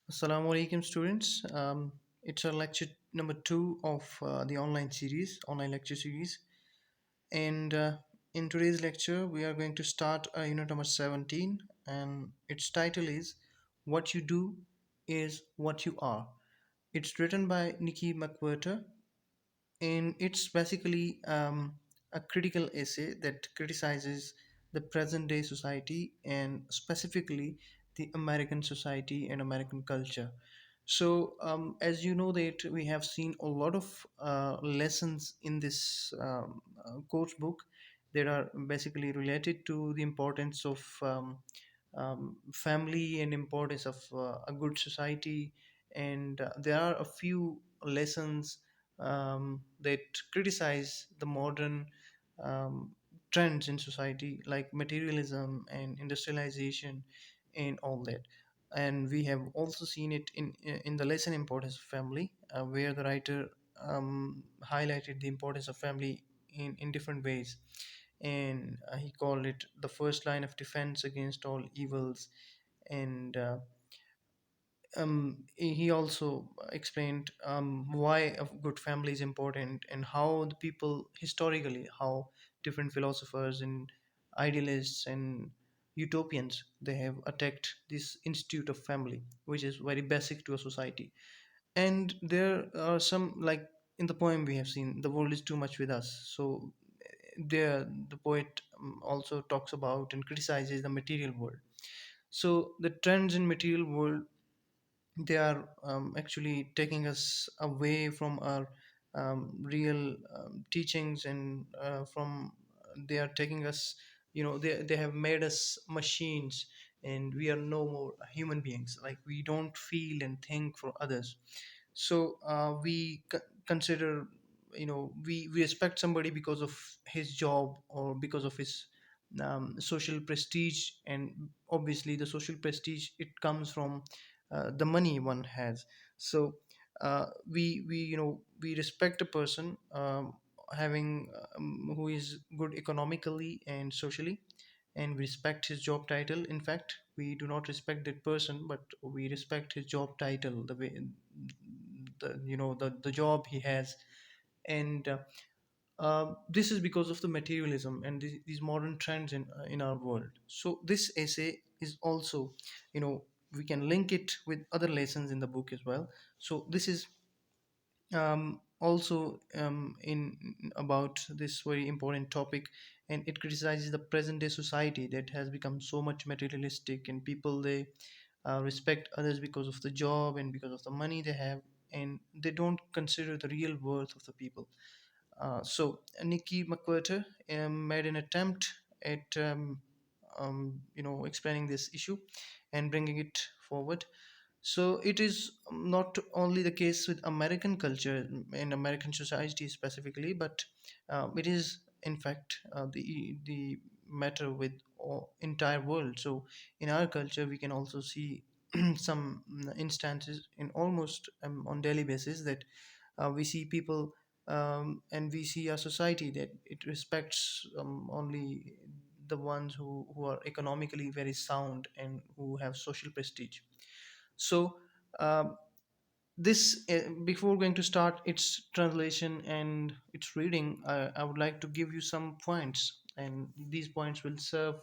Assalamu alaikum, students. It's our lecture number two of the online lecture series. And in today's lecture, we are going to start unit number 17, and its title is What You Do is What You Are. It's written by Nikki McWhirter, and it's basically a critical essay that criticizes the present day society and specifically the American society and American culture. So as you know that we have seen a lot of lessons in this course book that are basically related to the importance of family and importance of a good society, and there are a few lessons that criticize the modern um, trends in society like materialism and industrialization and all that. And we have also seen it in the lesson importance of family, where the writer highlighted the importance of family in different ways, and he called it the first line of defense against all evils. And he also explained why a good family is important, and how the people historically, how different philosophers and idealists and utopians, they have attacked this institute of family, which is very basic to a society. And there are some, like in the poem we have seen, the world is too much with us. So there the poet also talks about and criticizes the material world. So the trends in material world, they are actually taking us away from our real teachings, and from they are taking us, they have made us machines, and we are no more human beings, like we don't feel and think for others. So consider, we respect somebody because of his job or because of his social prestige, and obviously the social prestige, it comes from the money one has. So we respect a person having who is good economically and socially, and we respect his job title. In fact, we do not respect that person, but we respect his job title, the way, the job he has. And this is because of the materialism and these modern trends in our world. So this essay is also, you know we can link it with other lessons in the book as well. So this is also in about this very important topic, and it criticizes the present day society that has become so much materialistic, and people, they respect others because of the job and because of the money they have, and they don't consider the real worth of the people. So Nikki McWhirter made an attempt at explaining this issue and bringing it forward. So it is not only the case with American culture and American society specifically, but it is in fact the matter with entire world. So in our culture, we can also see some instances in almost on daily basis that we see people, and we see a society that it respects only the ones who are economically very sound and who have social prestige. So um, this before going to start its translation and its reading, I would like to give you some points, and these points will serve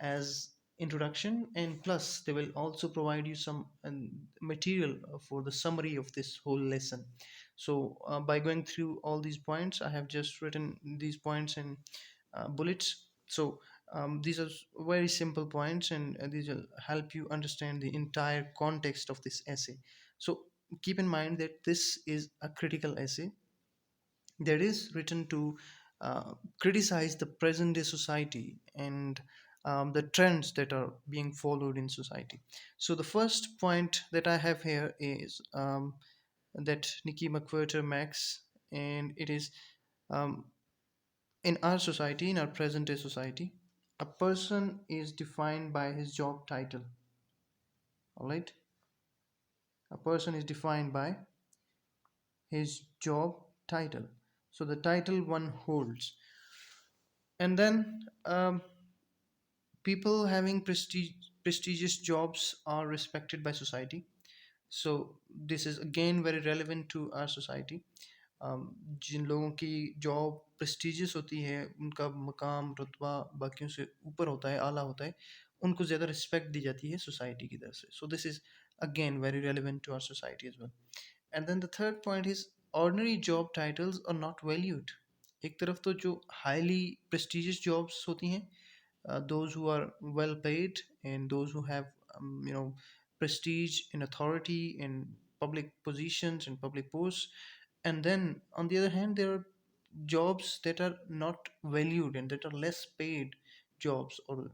as introduction, and plus they will also provide you some material for the summary of this whole lesson. So by going through all these points, I have just written these points in bullets. So these are very simple points, and these will help you understand the entire context of this essay. So keep in mind that this is a critical essay that is written to criticize the present day society and the trends that are being followed in society. So the first point that I have here is that Nikki McWhirter makes, and it is, um, in our society, in our present day society, a person is defined by his job title. All right, a person is defined by his job title. So the title one holds. And then people having prestigious jobs are respected by society. So this is again very relevant to our society. जिन लोगों की job prestigious होती है, उनका मकाम रुतबा बाकियों से ऊपर होता है, आला होता है, उनको ज़्यादा रिस्पेक्ट दी जाती है सोसाइटी की तरफ से. सो this is again very relevant to our society as well. And then the third point is ordinary job titles are not valued. एक तरफ तो जो highly prestigious jobs होती हैं, those who are well paid and those who have prestige in authority in public positions and public posts. And then on the other hand, there are jobs that are not valued and that are less paid jobs, or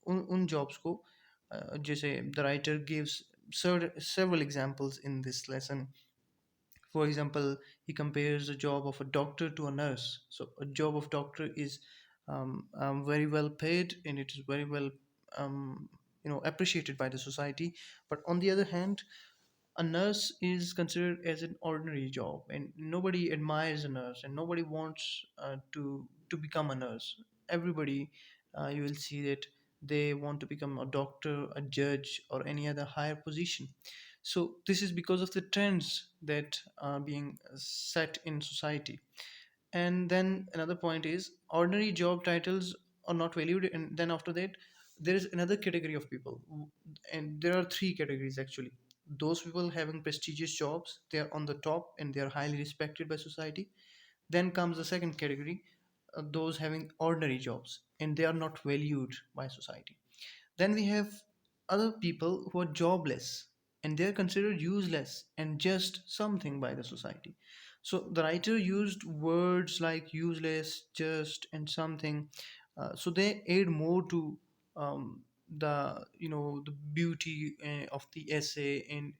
उन jobs को जैसे the writer gives several examples in this lesson. For example, he compares the job of a doctor to a nurse. So a job of doctor is very well paid and it is very well appreciated by the society. But on the other hand, a nurse is considered as an ordinary job, and nobody admires a nurse, and nobody wants to become a nurse. Everybody, you will see that they want to become a doctor, a judge, or any other higher position. So this is because of the trends that are being set in society. And then another point is ordinary job titles are not valued. And then after that, there is another category of people, and there are three categories actually. Those people having prestigious jobs, they are on the top and they are highly respected by society. Then comes the second category, those having ordinary jobs and they are not valued by society. Then we have other people who are jobless and they are considered useless and just something by the society. So the writer used words like useless, just, and something. So they add more to the beauty of the essay, and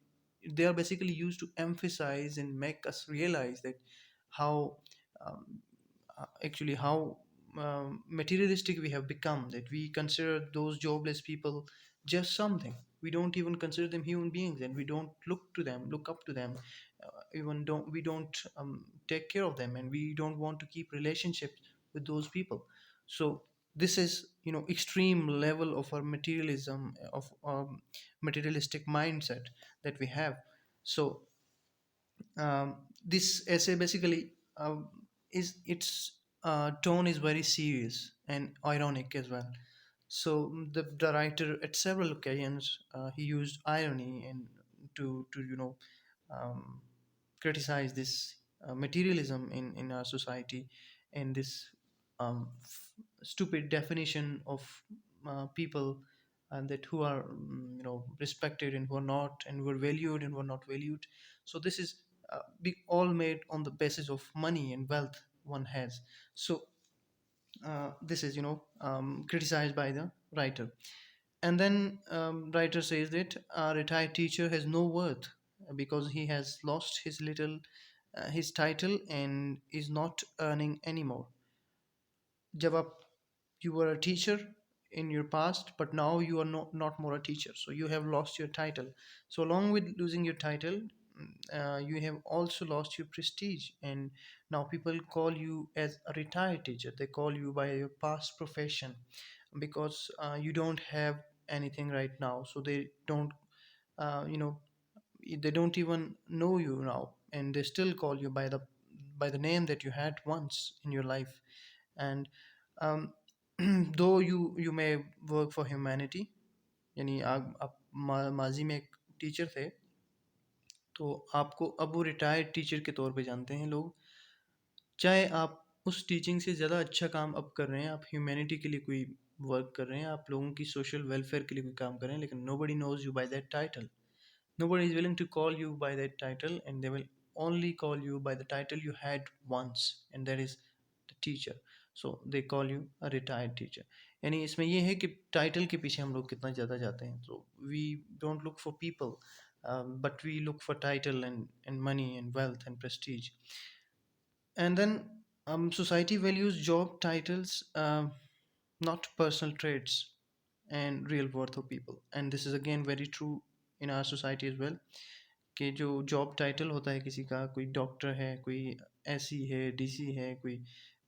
they are basically used to emphasize and make us realize that how um, actually how materialistic we have become, that we consider those jobless people just something. We don't even consider them human beings, and we don't look up to them, even don't we don't take care of them, and we don't want to keep relationships with those people. So this is extreme level of our materialism, of materialistic mindset that we have. So this essay basically is its tone is very serious and ironic as well. So the writer at several occasions he used irony and to um, criticize this materialism in our society, and this stupid definition of people, and that who are respected and who are not, and who are valued and who are not valued. So this is all made on the basis of money and wealth one has. So this is criticized by the writer. And then writer says that a retired teacher has no worth because he has lost his title and is not earning anymore. जब आप you were a teacher in your past, but now you are not more a teacher, so you have lost your title. So along with losing your title, you have also lost your prestige, and now people call you as a retired teacher. They call you by your past profession because you don't have anything right now, so they don't uh, you know they don't even know you now, and they still call you by the name that you had once in your life. And um, though you may work for humanity, यानी आप माजी में एक teacher थे, तो आपको अब वो रिटायर्ड टीचर के तौर पे जानते हैं लोग। चाहे आप उस टीचिंग से ज़्यादा अच्छा काम अब कर रहे हैं, आप ह्यूमैनिटी के लिए कोई वर्क कर रहे हैं, आप लोगों की सोशल वेलफेयर के लिए कोई काम कर रहे हैं, लेकिन nobody knows you by that title. Nobody is willing to call you by that title, and they will only call you by the title you had once, and that is the teacher. So they call you a retired teacher. यानी इसमें ये है कि title के पीछे हम लोग कितना ज़्यादा जाते हैं. So we don't look for people, but we look for title and money and wealth and prestige. And then society values job titles, not personal traits and real worth of people. And this is again very true in our society as well, कि जो job title होता है किसी का, कोई doctor है, कोई SE है, डीसी है, कोई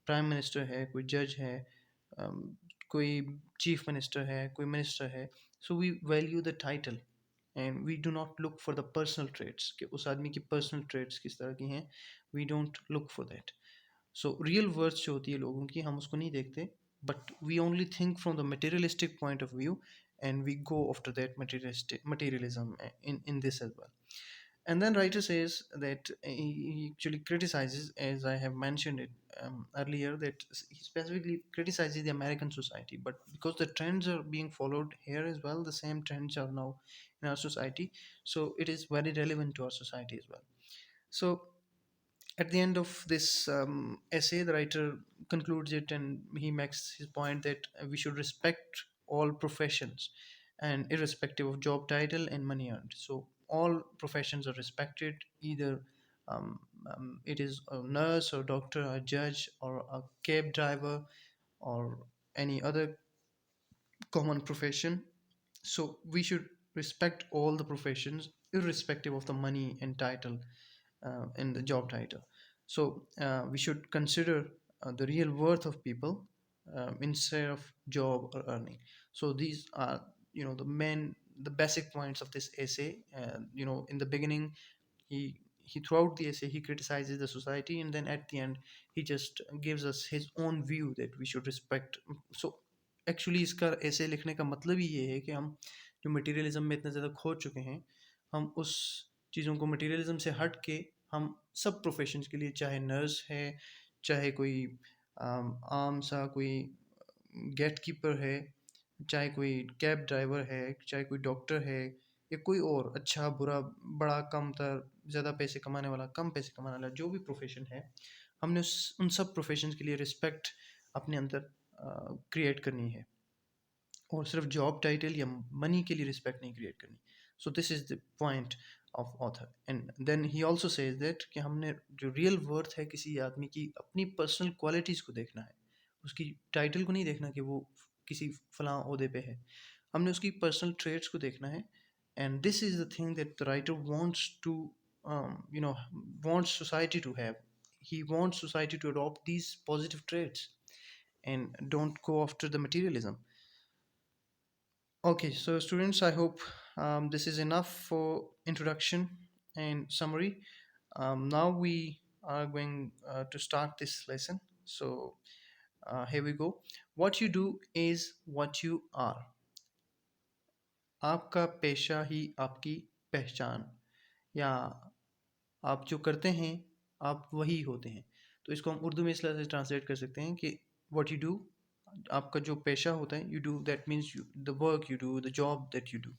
प्राइम मिनिस्टर है, कोई जज है, कोई चीफ मिनिस्टर है, कोई मिनिस्टर है. So we value the title, and we do not look for the personal traits कि उस आदमी की पर्सनल ट्रेड्स किस तरह की हैं. We don't look for that. So real worth जो होती है लोगों की, हम उसको नहीं देखते, but we only think from the materialistic point of view, and we go after that materialism in this as well. And then writer says that he actually criticizes, as I have mentioned it earlier, that he specifically criticizes the American society. But because the trends are being followed here as well, the same trends are now in our society, so it is very relevant to our society as well. So at the end of this essay, the writer concludes it and he makes his point that we should respect all professions and irrespective of job title and money earned. So all professions are respected, either um, it is a nurse or doctor, a judge or a cab driver or any other common profession. So we should respect all the professions irrespective of the money and title in the job title. So we should consider the real worth of people instead of job or earning. So these are, the basic points of this essay. In the beginning, he throughout the essay he criticizes the society, and then at the end he just gives us his own view that we should respect. So actually इसका ऐसे लिखने का मतलब ही ये है कि हम जो मटेरियलिज्म में इतने ज़्यादा खो चुके हैं, हम उस चीज़ों को मटेरियलिज्म से हट के हम सब प्रोफेशंस के लिए, चाहे नर्स है, चाहे कोई आम सा कोई गेट कीपर है, चाहे कोई कैब ड्राइवर है, चाहे कोई डॉक्टर है, या कोई और अच्छा बुरा बड़ा कम तर ज़्यादा पैसे कमाने वाला कम पैसे कमाने वाला जो भी प्रोफेशन है, हमने उन सब प्रोफेशंस के लिए रिस्पेक्ट अपने अंदर क्रिएट करनी है, और सिर्फ जॉब टाइटल या मनी के लिए रिस्पेक्ट नहीं क्रिएट करनी. So this is the point of author. And then he also says that कि हमने जो रियल वर्थ है किसी आदमी की, अपनी पर्सनल क्वालिटीज़ को देखना है, उसकी टाइटल को नहीं देखना कि वो किसी फलां ओहदे पे है. हमने उसकी पर्सनल ट्रेड्स को देखना है. And this is the thing that the writer wants to wants society to have. He wants society to adopt these positive traits and don't go after the materialism. Okay, so students, I hope this is enough for introduction and summary. Now we are going to start this lesson. So here we go. What you do is what you are. आपका पेशा ही आपकी पहचान, या आप जो करते हैं आप वही होते हैं. तो इसको हम उर्दू में इस तरह से ट्रांसलेट कर सकते हैं कि व्हाट यू डू, आपका जो पेशा होता है, you do that means the work you do, the job that you do.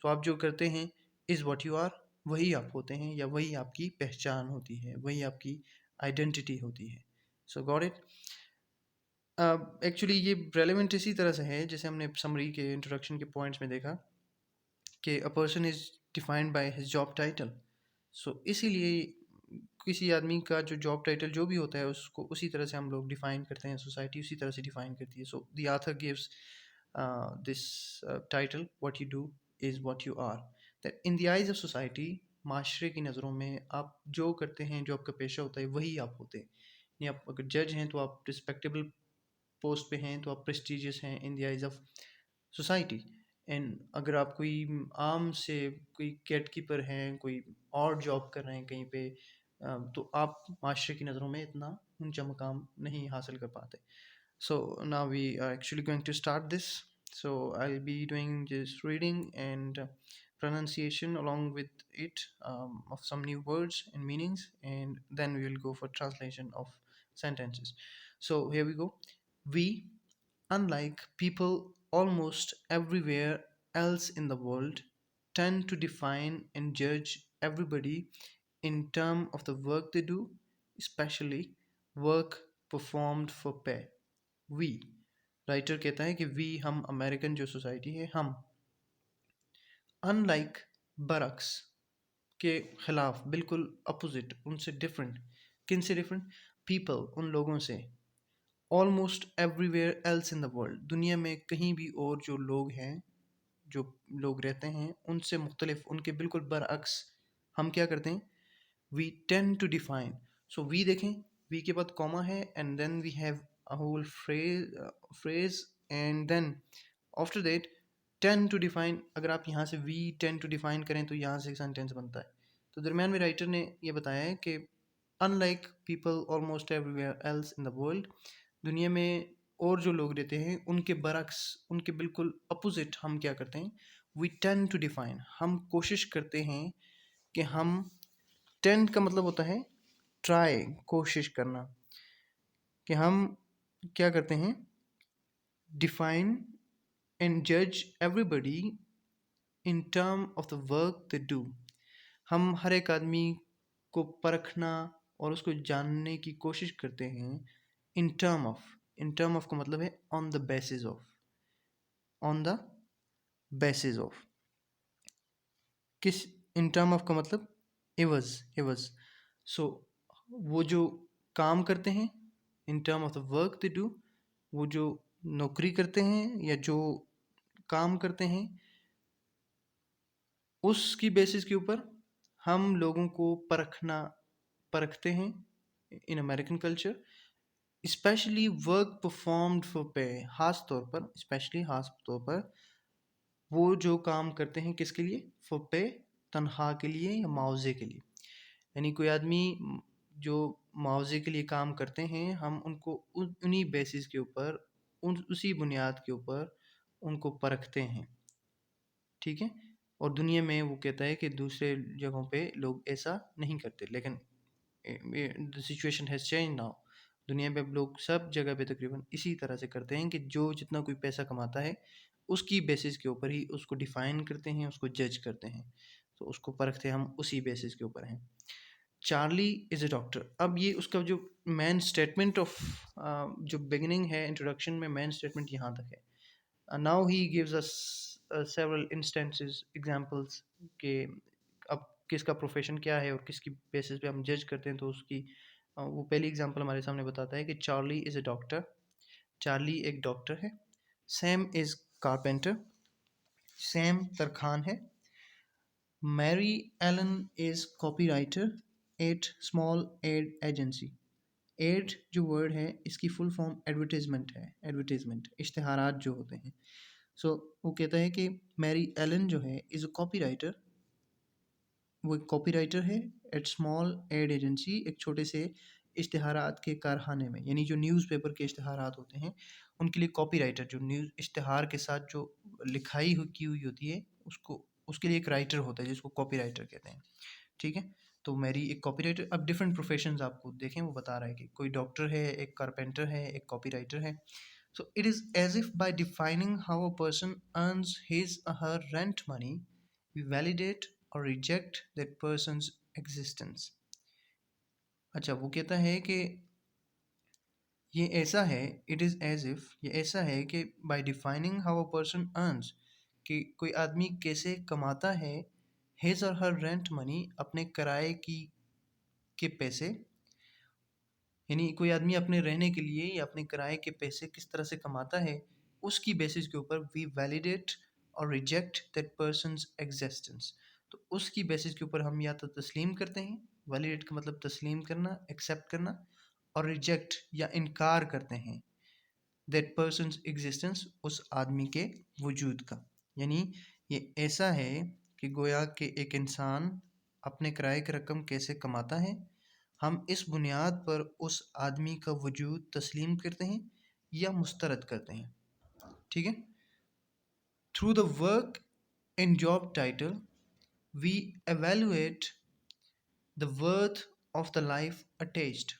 तो आप जो करते हैं इज़ व्हाट यू आर, वही आप होते हैं, या वही आपकी पहचान होती है, वही आपकी आइडेंटिटी होती है. सो गॉट इट. एक्चुअली ये रेलेवेंट इसी तरह से है जैसे हमने समरी के इंट्रोडक्शन के पॉइंट्स में देखा कि a person is defined by his job title. So इसीलिए किसी आदमी का जो जॉब टाइटल जो भी होता है उसको उसी तरह से हम लोग डिफ़ाइन करते हैं, सोसाइटी उसी तरह से डिफ़ाइन करती है. So the author gives this title, what you do is what you are. That in the eyes of society, माशरे की नज़रों में आप जो करते हैं, जो आपका पेशा होता है वही आप होते हैं. यानी आप अगर जज हैं तो आप रिस्पेक्टेबल पोस्ट पे हैं, तो आप प्रेस्टिजियस हैं इन the eyes of society. And अगर आप कोई आम से कोई गेट कीपर हैं, कोई और जॉब कर रहे हैं कहीं पे, तो आप माशरे की नज़रों में इतना ऊंचा मकाम नहीं हासिल कर पाते. So now we are actually going to start this. So I will be doing this reading and pronunciation along with it, of some new words and meanings, and then we will go for translation of sentences. So here we go. We, unlike people almost everywhere else in the world, tend to define and judge everybody in terms of the work they do, especially work performed for pay. We, writer कहता है कि we, हम American जो society है, हम unlike बरक्स के खिलाफ, बिल्कुल अपोजिट, उनसे डिफरेंट. किन से डिफरेंट? पीपल, उन लोगों से. Almost everywhere else in the world, दुनिया में कहीं भी और जो लोग हैं, जो लोग रहते हैं, उनसे मुख्तलिफ, उनके बिल्कुल बरअक्स हम क्या करते हैं? We tend to define. So we देखें, वी के बाद कॉमा है and then we have a whole phrase, and then after that tend to define, अगर आप यहाँ से वी टेन टू डिफाइन करें तो यहाँ से सेंटेंस बनता है। तो दरम्यान में राइटर ने ये बताया है कि unlike people almost everywhere else in the world, दुनिया में और जो लोग रहते हैं उनके बरक्स, उनके बिल्कुल अपोजिट हम क्या करते हैं, वी टेन टू डिफाइन, हम कोशिश करते हैं कि हम, टेंट का मतलब होता है ट्राई, कोशिश करना, कि हम क्या करते हैं, डिफाइन एंड जज everybody in term of the work they do. हम हर एक आदमी को परखना और उसको जानने की कोशिश करते हैं in term of, in term of का मतलब है on the basis of, on the basis of किस, इन टर्म ऑफ का मतलब एवज, एवज। सो वो जो काम करते हैं, in term of the work they do, वो जो नौकरी करते हैं या जो काम करते हैं, उसकी बेसिस के ऊपर हम लोगों को परखते हैं in American culture. Specially work performed for पे, खास तौर पर, स्पेशली खास तौर पर वो जो काम करते हैं किसके लिए, फॉर पे, तनख्वाह के लिए या मुआवजे के लिए। यानी कोई आदमी जो मुआवजे के लिए काम करते हैं, हम उनको उन्हीं बेसिस के ऊपर, उसी बुनियाद के ऊपर उनको परखते हैं, ठीक है। और दुनिया में वो कहता है कि दूसरे जगहों पे लोग ऐसा नहीं करते, लेकिन the situation has change now. दुनिया में अब लोग सब जगह पे तकरीबन इसी तरह से करते हैं कि जो जितना कोई पैसा कमाता है उसकी बेसिस के ऊपर ही उसको डिफ़ाइन करते हैं, उसको जज करते हैं, तो उसको परखते हैं, हम उसी बेसिस के ऊपर हैं। चार्ली इज़ अ डॉक्टर, अब ये उसका जो मेन स्टेटमेंट ऑफ, जो बिगिनिंग है इंट्रोडक्शन में, मेन स्टेटमेंट यहाँ तक है। Now he gives us several instances, examples के अब किसका प्रोफेशन क्या है और किसकी बेसिस पे हम जज करते हैं, तो उसकी वो पहली एग्जांपल हमारे सामने बताता है कि Charlie is a doctor, Charlie एक डॉक्टर है। सैम इज़ कारपेंटर, सैम तरखान है। Mary Ellen is copywriter at small ad agency. Ad जो वर्ड है इसकी फुल फॉर्म एडवर्टीजमेंट है, एडवर्टीजमेंट इश्तहारात जो होते हैं। सो वो कहता है कि मैरी एलन जो है इज़ अ कॉपी राइटर, वो एक कॉपी राइटर है एट स्मॉल एड एजेंसी, एक छोटे से इश्तहारात के कारखाने में, यानी जो न्यूज़पेपर के इश्तहारात होते हैं उनके लिए कॉपी राइटर, जो न्यूज़ इश्तहार के साथ जो लिखाई की हुई होती है उसको, उसके लिए एक राइटर होता है जिसको कॉपी राइटर कहते हैं, ठीक है। तो मेरी एक कॉपी राइटर, अब डिफरेंट प्रोफेशंस आपको देखें, वो बता रहा है कि कोई डॉक्टर है, एक कारपेंटर है, एक कॉपी राइटर है। So it is as if by defining how a person earns his her rent money we validate और रिजेक्ट दैट पर्सनस एग्जिस्टेंस। अच्छा, वो कहता है कि ये ऐसा है, इट इज़ एज इफ, ये ऐसा है कि bye defining how a person earns, कि कोई आदमी कैसे कमाता है, हिज और हर रेंट मनी, अपने किराए की के पैसे, यानी कोई आदमी अपने रहने के लिए या अपने किराए के पैसे किस तरह से कमाता है, उसकी बेसिस के ऊपर वी वैलिडेट और रिजेक्ट दैट पर्सनस एग्जिस्टेंस। तो उसकी बेसिस के ऊपर हम या तो तस्लीम करते हैं, वैलिडेट का मतलब तस्लीम करना, एक्सेप्ट करना, और रिजेक्ट या इनकार करते हैं दैट पर्सनस एग्जिस्टेंस, उस आदमी के वजूद का। यानी ये ऐसा है कि गोया कि एक इंसान अपने किराए की रकम कैसे कमाता है, हम इस बुनियाद पर उस आदमी का वजूद तस्लीम करते हैं या मुस्तरद करते हैं, ठीक है। Through the work and job title we evaluate the worth of the life attached.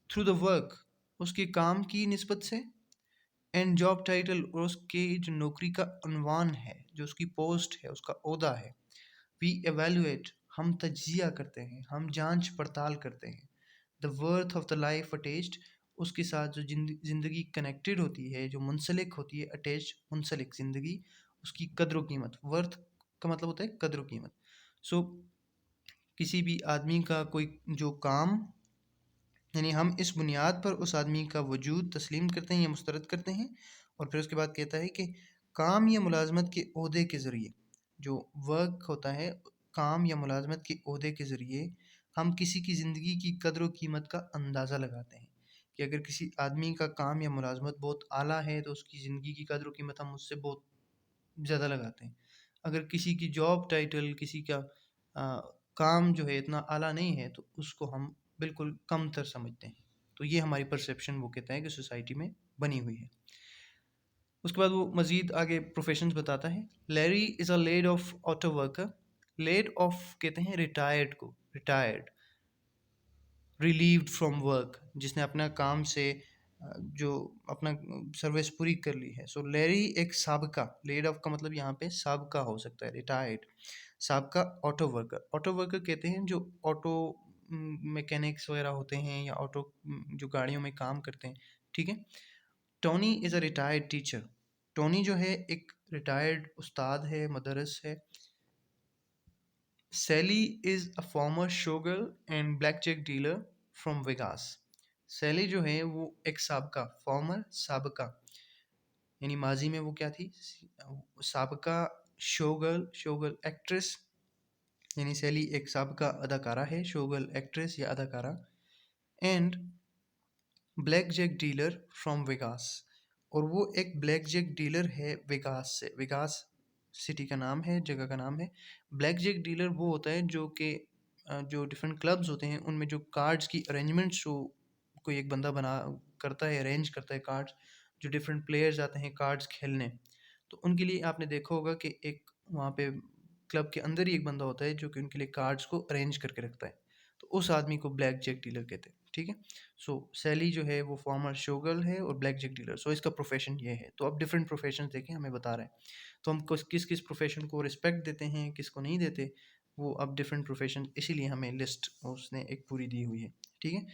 Through the work, उसके काम की निस्बत से, एंड जॉब टाइटल, और उसके जो नौकरी का उन्वान है, जो उसकी पोस्ट है, उसका ओहदा है। वी एवेलुएट, हम तज्जिया करते हैं, हम जांच पड़ताल करते हैं। The worth of the life attached, उसके साथ जो ज़िंदगी कनेक्टेड होती है, जो मुंसलिक होती है, अटैच मुंसलिक ज़िंदगी, उसकी कद्र व कीमत। वर्थ का मतलब होता है कद्र व कीमत। सो किसी भी आदमी का कोई जो काम, यानी हम इस बुनियाद पर उस आदमी का वजूद तस्लीम करते हैं या मुस्तरद करते हैं। और फिर उसके बाद कहता है कि काम या मुलाजमत के ओहदे के ज़रिए, जो वर्क होता है, काम या मुलाजमत के ओहदे के ज़रिए हम किसी की ज़िंदगी की कद्र व कीमत का अंदाज़ा लगाते हैं, कि अगर किसी आदमी का काम या मुलाजमत बहुत आला है तो उसकी ज़िंदगी की कद्र व कीमत हम उससे बहुत ज़्यादा लगाते हैं। अगर किसी की जॉब टाइटल, किसी का काम जो है इतना आला नहीं है, तो उसको हम बिल्कुल कमतर समझते हैं। तो ये हमारी परसेप्शन वो कहता है कि सोसाइटी में बनी हुई है। उसके बाद वो मज़ीद आगे प्रोफेशंस बताता है। Larry is a laid off auto worker. Laid off कहते हैं रिटायर्ड को, रिटायर्ड, रिलीव्ड फ्रॉम वर्क, जिसने अपना काम से जो अपना सर्विस पूरी कर ली है। सो लैरी एक साबका, लेड ऑफ का मतलब यहाँ पे साबका हो सकता है, रिटायर्ड, साबका ऑटो वर्कर। ऑटो वर्कर कहते हैं जो ऑटो मैकेनिक्स वगैरह होते हैं, या ऑटो जो गाड़ियों में काम करते हैं, ठीक है। Tony is a retired teacher. Tony जो है एक रिटायर्ड उस्ताद है, मदरस है। Sally is a former showgirl and black check dealer from Vegas. Sally जो है वो एक साबका, फॉर्मर साबका, यानी माजी में वो क्या थी, साबका शोगर्ल, शोगर्ल एक्ट्रेस, यानी सैली एक साबका अदाकारा है, शोगर्ल एक्ट्रेस या अदाकारा। And black jack dealer from Vegas, और वो एक ब्लैक जैक डीलर है वेगास से। वेगास सिटी का नाम है, जगह का नाम है। ब्लैक जैक डीलर वो होता है जो कि जो डिफरेंट क्लब्स होते हैं उनमें जो कार्ड्स की अरेंजमेंट्स जो कोई एक बंदा बना करता है, अरेंज करता है कार्ड्स, जो डिफरेंट प्लेयर्स आते हैं कार्ड्स खेलने, तो उनके लिए आपने देखा होगा कि एक वहाँ पे क्लब के अंदर ही एक बंदा होता है जो कि उनके लिए कार्ड्स को अरेंज करके रखता है। तो उस आदमी को ब्लैक जैक डीलर कहते हैं, ठीक है। सो सैली जो है वो फॉर्मर शोगर्ल है और ब्लैक जैक डीलर, सो इसका प्रोफेशन ये है। तो अब डिफरेंट प्रोफेशन देखें हमें बता रहे हैं, तो हम किस किस प्रोफेशन को रिस्पेक्ट देते हैं, किसको नहीं देते, वो अब डिफरेंट प्रोफेशन, इसीलिए हमें लिस्ट उसने एक पूरी दी हुई है, ठीक है।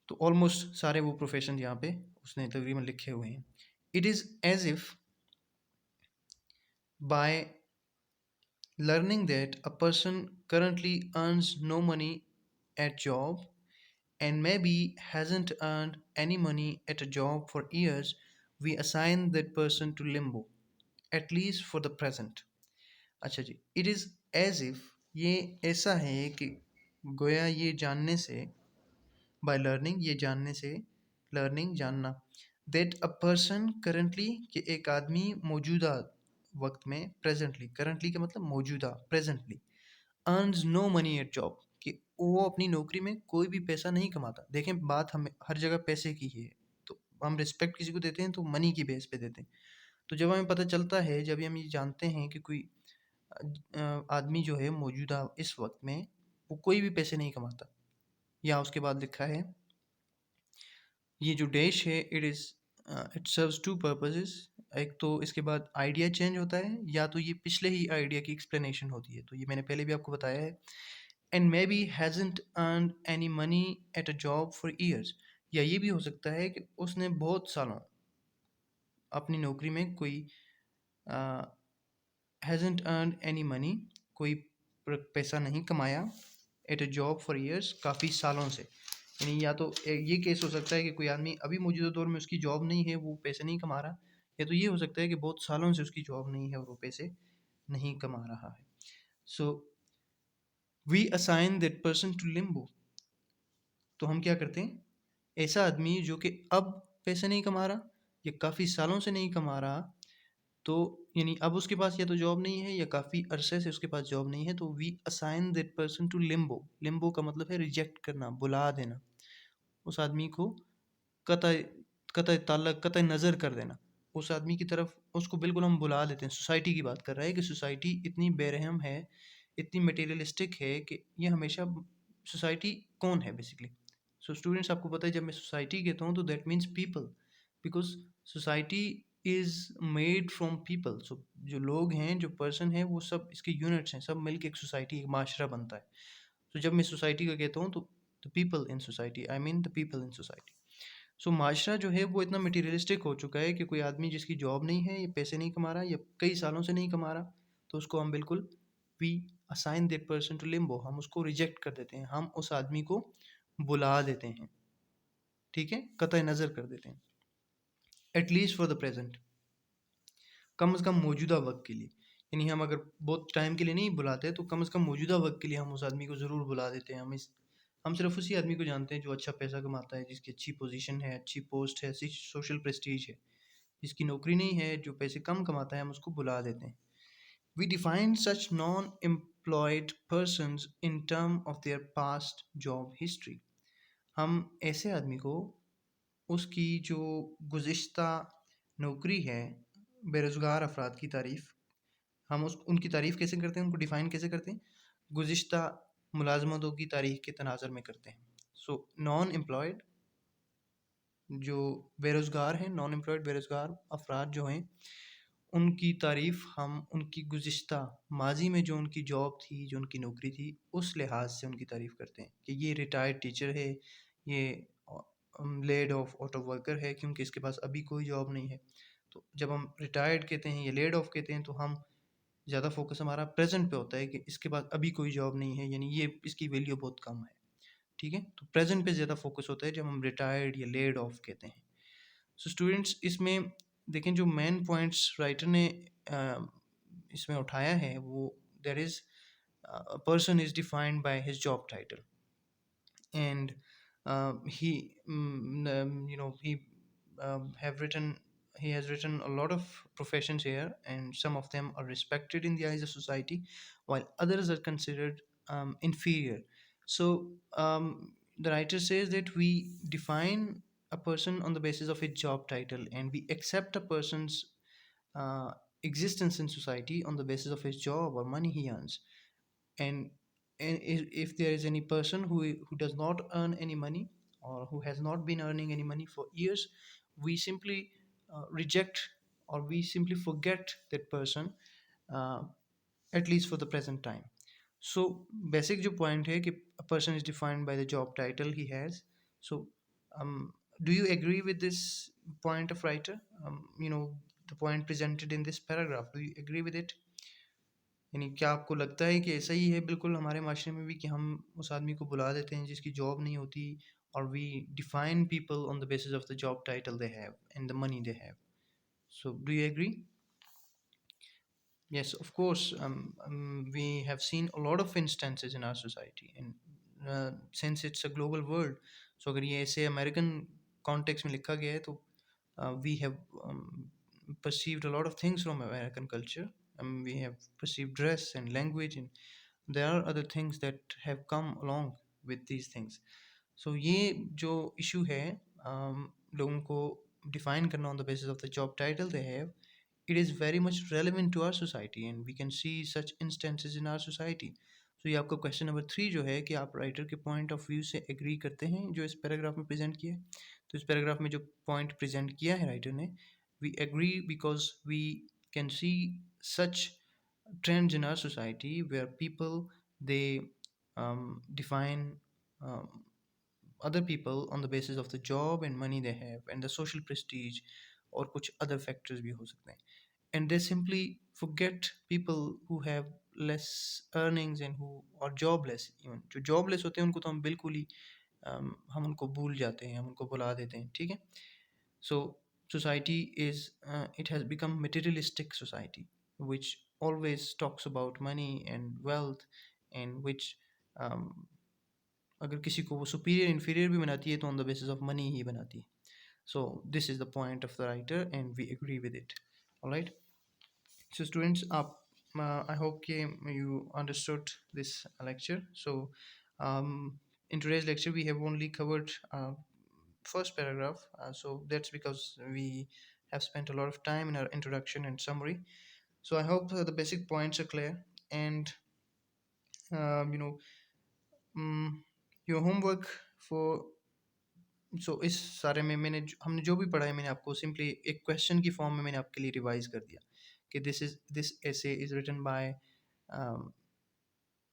तो ऑलमोस्ट सारे वो प्रोफेशन यहाँ पे उसने तकरीबन लिखे हुए हैं। It is as if by learning that a person currently earns no money at job and maybe hasn't earned any money at a job for years, we assign that person to limbo, at least for the present. अच्छा जी, it is as if, ये ऐसा है कि गोया ये जानने से, by learning ये जानने से, learning जानना, that a person currently कि एक आदमी मौजूदा वक्त में, presently, currently का मतलब मौजूदा, presently, earns no money at job, कि वो अपनी नौकरी में कोई भी पैसा नहीं कमाता। देखें बात हमें हर जगह पैसे की ही है, तो हम रिस्पेक्ट किसी को देते हैं तो मनी की बेस पे देते हैं। तो जब हमें पता चलता है, जब हम ये जानते हैं कि कोई आदमी जो है मौजूदा इस वक्त में वो कोई भी पैसे नहीं कमाता, या उसके बाद लिखा है ये जो डैश है, इट सर्व्स टू पर्पसेस। एक तो इसके बाद आइडिया चेंज होता है, या तो ये पिछले ही आइडिया की एक्सप्लेनेशन होती है, तो ये मैंने पहले भी आपको बताया है। And may be hasn't earn any money at a job for years, या ये भी हो सकता है कि उसने बहुत सालों अपनी नौकरी में कोई हैजंट अर्न एनी मनी, कोई पैसा नहीं कमाया, at a job for years, काफ़ी सालों से। यानी या तो ये केस हो सकता है कि कोई आदमी अभी मौजूदा दौर में उसकी जॉब नहीं है, वो पैसे नहीं कमा रहा, या तो ये हो सकता है कि बहुत सालों से उसकी जॉब नहीं है और वो पैसे नहीं कमा रहा है। So we assign that person to limbo, तो हम क्या करते हैं, ऐसा आदमी जो कि अब पैसे नहीं कमा रहा या काफ़ी सालों से नहीं कमा रहा, तो यानी अब उसके पास या तो जॉब नहीं है या काफ़ी अरसे से उसके पास जॉब नहीं है, तो we assign that person to limbo. Limbo का मतलब है रिजेक्ट करना, बुला देना, उस आदमी को कतई कतई ताल्लुक, कतई नज़र कर देना उस आदमी की तरफ, उसको बिल्कुल हम बुला देते हैं। सोसाइटी की बात कर रहा है कि सोसाइटी इतनी बेरहम है, इतनी मटेरियलिस्टिक है कि ये हमेशा, सोसाइटी कौन है बेसिकली। सो स्टूडेंट्स, आपको पता है जब मैं सोसाइटी कहता हूँ तो that means people, because society is made from people. So जो लोग हैं, जो पर्सन है, वो सब इसके यूनिट्स हैं, सब मिलके एक सोसाइटी, एक माशरा बनता है। तो जब मैं सोसाइटी का कहता हूँ तो the people in society, I mean the people in society. So माशरा जो है वो इतना मटीरियलिस्टिक हो चुका है कि कोई आदमी जिसकी जॉब नहीं है, या पैसे नहीं कमा रहा, या कई सालों से नहीं कमा रहा, तो उसको हम बिल्कुल we assign that person to limbo, हम उसको रिजेक्ट कर देते हैं, हम उस आदमी को बुला देते हैं, ठीक है, कतई नज़र कर देते हैं। एटलीस्ट फॉर द प्रेजेंट, कम से कम मौजूदा वक्त के लिए, यानी हम अगर बहुत टाइम के लिए नहीं बुलाते तो कम से कम मौजूदा वक्त के लिए हम उस आदमी को ज़रूर बुला देते हैं। हम सिर्फ उसी आदमी को जानते हैं जो अच्छा पैसा कमाता है, जिसकी अच्छी पोजीशन है, अच्छी पोस्ट है, अच्छी सोशल प्रेस्टीज है, जिसकी नौकरी नहीं है, जो पैसे कम कमाता है, हम उसको बुला देते हैं. We define such non-employed persons in term of their past job history. हम ऐसे आदमी को उसकी जो गुज़िश्ता नौकरी है, बेरोज़गार अफराद की तारीफ़, हम उस उनकी तारीफ़ कैसे करते हैं, उनको डिफ़ाइन कैसे करते हैं? गुज़िश्ता मुलाज़मतों की तारीख़ के तनाज़ुर में करते हैं. सो नॉन एम्प्लॉयड, जो बेरोज़गार हैं, नॉन एम्प्लॉयड बेरोज़गार अफराद जो हैं, उनकी तारीफ़ हम उनकी गुज़िश्ता माज़ी में जो उनकी जॉब थी, जो उनकी नौकरी थी, उस लिहाज से उनकी तारीफ़ करते हैं कि ये रिटायर्ड टीचर है, ये लेड ऑफ ऑटो वर्कर है, क्योंकि इसके पास अभी कोई जॉब नहीं है. तो जब हम रिटायर्ड कहते हैं या लेड ऑफ कहते हैं, तो हम ज़्यादा फोकस हमारा प्रेजेंट पे होता है कि इसके पास अभी कोई जॉब नहीं है, यानी ये इसकी वैल्यू बहुत कम है. ठीक है, तो प्रेजेंट पे ज़्यादा फोकस होता है जब हम रिटायर्ड या लेड ऑफ कहते हैं. सो स्टूडेंट्स, इसमें देखें जो मेन पॉइंट्स राइटर ने अ, इसमें उठाया है, वो there is a person is defined by his job title, and he have written he has written a lot of professions here, and some of them are respected in the eyes of society, while others are considered inferior. So the writer says that we define a person on the basis of his job title, and we accept a person's uh, existence in society on the basis of his job or money he earns. And if there is any person who does not earn any money, or who has not been earning any money for years, we simply reject, or we simply forget that person, uh, at least for the present time. So basic जो point है कि a person is defined by the job title he has. So do you agree with this point of writer, the point presented in this paragraph? Do you agree with it? यानी क्या आपको लगता है कि ऐसा ही है बिल्कुल हमारे माशरे में भी, कि हम उस आदमी को बुला देते हैं जिसकी जॉब नहीं होती, और we define people on the basis of the job title they have and the money they have? So do you agree? Yes, of course. We have seen a lot of instances in our society, and since it's a global world, so अगर ये ऐसे American context में लिखा गया है, तो we have perceived a lot of things from American culture. We have perceived dress and language, and there are other things that have come along with these things. So ये जो issue है, लोगों को define करना on the basis of the job title they have, it is very much relevant to our society, and we can see such instances in our society. So ये आपका question number 3 जो है कि आप राइटर के point of view से agree करते हैं जो इस पैराग्राफ में प्रेजेंट किया है. तो इस पैराग्राफ में जो पॉइंट प्रेजेंट किया है राइटर ने, we agree because we can see such trends in our society where people, they define um, other people on the basis of the job and money they have and the social prestige, और कुछ other factors भी हो सकते हैं. And they simply forget people who have less earnings and who are jobless. even जो jobless होते हैं उनको तो हम बिल्कुल ही हम उनको भूल जाते हैं, हम उनको भुला देते हैं. ठीक है. So society is it has become materialistic society, which always talks about money and wealth, and which um, अगर किसी को वो सुपीरियर इन्फीरियर भी बनाती है तो on the basis of money ही बनाती है. So this is the point of the writer and we agree with it. Alright. So students, I hope you understood this lecture. So in today's lecture we have only covered first paragraph, so that's because we have spent a lot of time in our introduction and summary. So I hope the basic points are clear, and um, you know your homework for, सो इस सारे में हमने जो भी पढ़ा है, मैंने आपको सिंपली एक क्वेश्चन की फॉर्म में मैंने आपके लिए रिवाइज कर दिया कि this essay is written by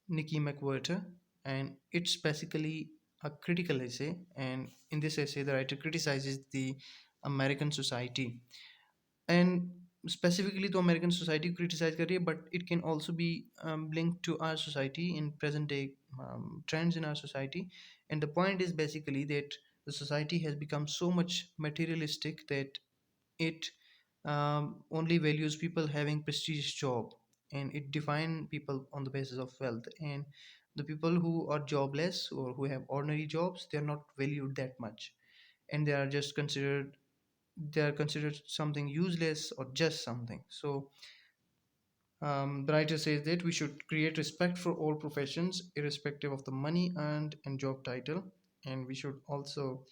Nikki McWhirter, and it's basically a critical essay. And in this essay, the writer criticizes the American society, and specifically to American society criticize कर रही है, but it can also be linked to our society in present day trends in our society. And the point is basically that the society has become so much materialistic that it only values people having prestigious job, and it define people on the basis of wealth, and the people who are jobless or who have ordinary jobs, they are not valued that much, and they are just considered they are considered something useless or just something. So the writer says that we should create respect for all professions, irrespective of the money earned and job title, and we should also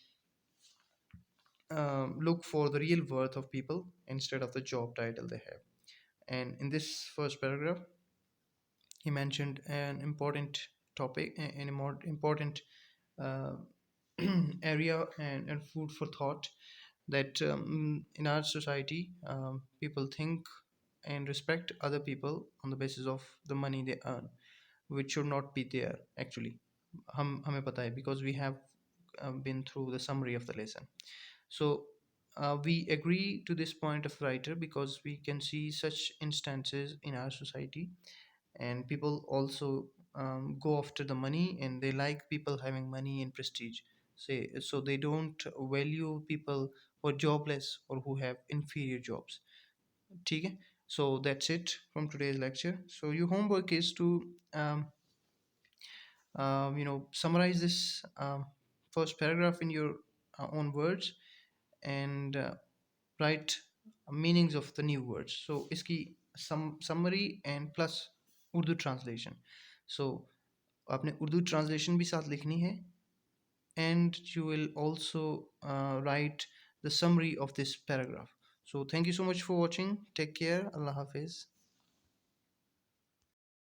look for the real worth of people instead of the job title they have. And in this first paragraph, he mentioned an important topic, an more important uh, area, and food for thought, that in our society, people think and respect other people on the basis of the money they earn, which should not be there actually. हम हमें पता है because we have been through the summary of the lesson. So we agree to this point of writer because we can see such instances in our society, and people also go after the money, and they like people having money and prestige. Say, so they don't value people who are jobless or who have inferior jobs. ठीक है? So that's it from today's lecture. So your homework is to summarize this first paragraph in your own words, and write meanings of the new words. So इसकी summary and plus Urdu translation. So आपने Urdu translation भी साथ लिखनी है, and you will also write the summary of this paragraph. So thank you so much for watching. Take care. Allah Hafiz.